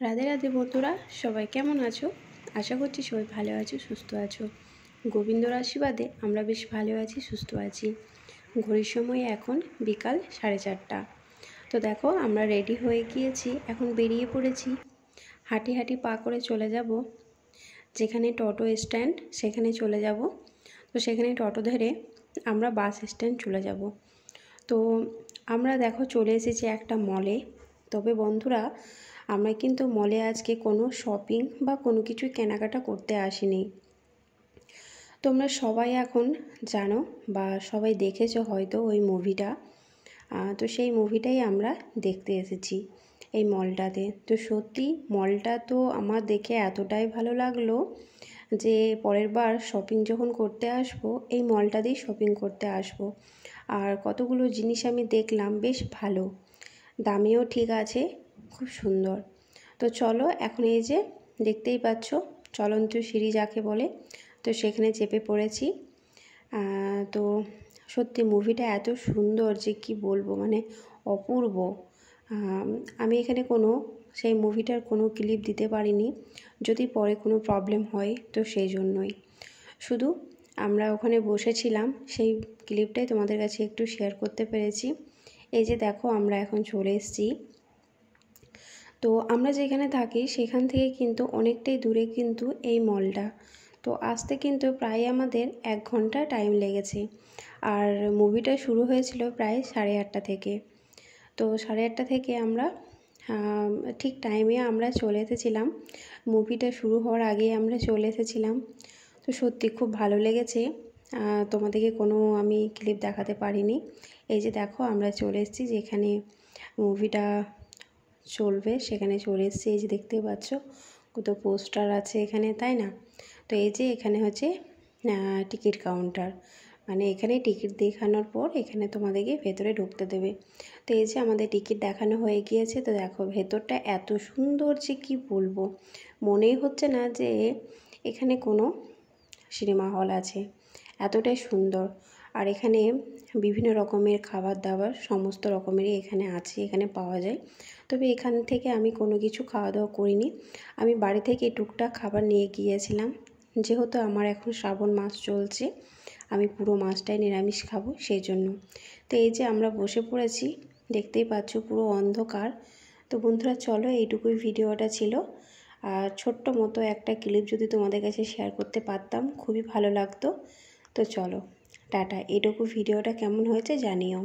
রাধে রাধে বন্ধুরা, সবাই কেমন আছো? আশা করছি সবাই ভালো আছো, সুস্থ আছো। গোবিন্দর আশীর্বাদে আমরা বেশ ভালো আছি, সুস্থ আছি। ঘড়ির সময় এখন বিকাল 4:30। তো দেখো, আমরা রেডি হয়ে গিয়েছি, এখন বেরিয়ে পড়েছি। হাঁটি হাঁটি পা করে চলে যাব যেখানে টোটো স্ট্যান্ড, সেখানে চলে যাব। তো সেখানে টোটো ধরে আমরা বাস স্ট্যান্ড চলে যাব। তো আমরা দেখো চলে এসেছি একটা মলে। তবে বন্ধুরা, আমরা কিন্তু মলে আজকে কোনো শপিং বা কোনো কিছু কেনাকাটা করতে আসিনি। তোমরা সবাই এখন জানো বা সবাই দেখেছো হয়তো ওই মুভিটা। তো সেই মুভিটাই আমরা দেখতে এসেছি এই মলটাতে। তো সত্যি মলটা তো আমার দেখে এতটাই ভালো লাগলো যে পরের বার শপিং যখন করতে আসবো এই মলটাতেই শপিং করতে আসবো। আর কতগুলো জিনিস আমি দেখলাম, বেশ ভালো, দামেও ঠিক আছে, খুব সুন্দর। তো চলো, এখন এই যে দেখতেই পাচ্ছ চলন্ত সিঁড়ি যাকে বলে, তো সেখানে চেপে পড়েছি। তো সত্যি মুভিটা এত সুন্দর যে কি বলবো, মানে অপূর্ব। আমি এখানে কোনো সেই মুভিটার কোনো ক্লিপ দিতে পারিনি, যদি পরে কোনো প্রবলেম হয় তো সেই জন্যই। শুধু আমরা ওখানে বসেছিলাম, সেই ক্লিপটাই তোমাদের কাছে একটু শেয়ার করতে পেরেছি। এই যে দেখো, আমরা এখন চলে এসেছি। তো আমরা যেখানে থাকি সেখান থেকে কিন্তু অনেকটাই দূরে কিন্তু এই মলটা। তো আসতে কিন্তু প্রায় আমাদের 1 ঘন্টা টাইম লেগেছে। আর মুভিটা শুরু হয়েছিল প্রায় 8:30 থেকে। তো 8:30 থেকে আমরা ঠিক টাইমে আমরা চলে এসেছিলাম। মুভিটা শুরু হওয়ার আগেই আমরা চলে এসেছিলাম। তো সত্যি খুব ভালো লেগেছে। তোমাদেরকে কোনো আমি ক্লিপ দেখাতে পারিনি। এই যে দেখো, আমরা চলে এসেছি যেখানে মুভিটা চলবে, সেখানে চলে এসেছি। এই যে দেখতে পাচ্ছ কত পোস্টার আছে এখানে, তাই না? তো এই যে এখানে হচ্ছে টিকিট কাউন্টার, মানে এখানে টিকিট দেখানোর পর এখানে তোমাদেরকে ভেতরে ঢুকতে দেবে। তো এই যে আমাদের টিকিট দেখানো হয়ে গিয়েছে। তো দেখো ভেতরটা এত সুন্দর যে কি বলবো, মনেই হচ্ছে না যে এখানে কোনো সিনেমা হল আছে, এতটাই সুন্দর। আর এখানে বিভিন্ন রকমের খাবার দাবার সমস্ত রকমেরই এখানে আছে, এখানে পাওয়া যায়। তবে এখান থেকে আমি কোনো কিছু খাওয়া দাওয়া করিনি, আমি বাড়ি থেকে টুকটাক খাবার নিয়ে গিয়েছিলাম। যেহেতু আমার এখন শ্রাবণ মাস চলছে, আমি পুরো মাসটাই নিরামিষ খাবো, সেই জন্য। তো এই যে আমরা বসে পড়েছি, দেখতেই পাচ্ছ পুরো অন্ধকার। তো বন্ধুরা চলো, এইটুকুই ভিডিওটা ছিল। আর ছোট্ট মতো একটা ক্লিপ যদি তোমাদের কাছে শেয়ার করতে পারতাম খুবই ভালো লাগতো। তো চলো, টাটা। এইটুকু ভিডিওটা কেমন হয়েছে জানিও।